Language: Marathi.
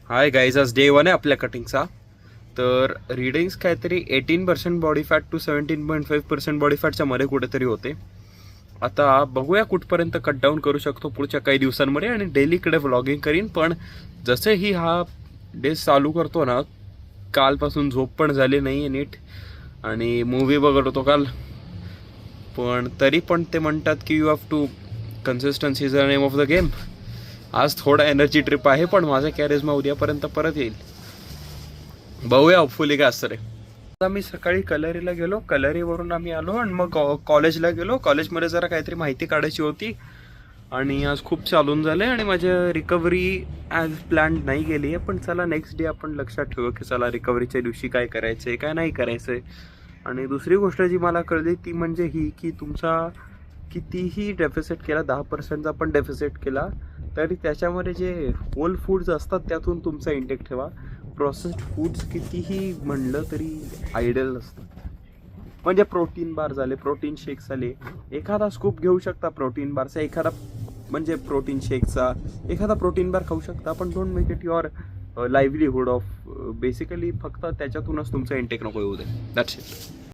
हाय गाईज, आज डे 1 आहे आपल्या कटिंगचा. तर रिडिंग्स काहीतरी 18% बॉडी फॅट टू 17.5% बॉडी फॅटच्या मध्ये कुठेतरी होते. आता बघूया कुठपर्यंत कट डाऊन करू शकतो पुढच्या काही दिवसांमध्ये, आणि डेलीकडे व्लॉगिंग करीन. पण जसेही हा डे चालू करतो ना, कालपासून झोप पण झाली नाही आहे नीट, आणि मूवी बघत होतो काल. पण तरी पण ते म्हणतात की you have to consistency is the name of the game. आज थोडा एनर्जी ट्रिप आहे, पण माझा कॅरेजमा उद्यापर्यंत परत येईल. बघूया होपफुली काय असतं रे. आता मी सकाळी कलरीला गेलो, कलरीवरून आम्ही आलो आणि मग कॉलेजला गेलो. कॉलेजमध्ये जरा काहीतरी माहिती काढायची होती, आणि आज खूप चालून झालं आहे आणि माझ्या रिकव्हरी ॲज प्लॅन नाही गेली आहे. पण चला नेक्स्ट डे आपण लक्षात ठेवू की चला रिकव्हरीच्या दिवशी काय करायचं आहे, काय नाही करायचं आहे. आणि दुसरी गोष्ट जी मला कळली ती म्हणजे ही की तुमचा कितीही डेफिसिट केला, 10%चा पण डेफिसिट केला, तरी त्याच्यामध्ये जे होल फूड्स असतात त्यातून तुमचा इंटेक ठेवा. प्रोसेस्ड फूड्स कितीही म्हणलं तरी आयडियल नसतं. म्हणजे प्रोटीन बार झाले, प्रोटीन शेक्स झाले, एखादा स्कूप घेऊ शकता प्रोटीन बारचा, एखादा म्हणजे प्रोटीन शेकचा एखादा प्रोटीन बार खाऊ शकता, पण don't make it your livelihood of. Basically फक्त त्याच्यातूनच तुमचा इंटेक नको येऊ दे. That's it.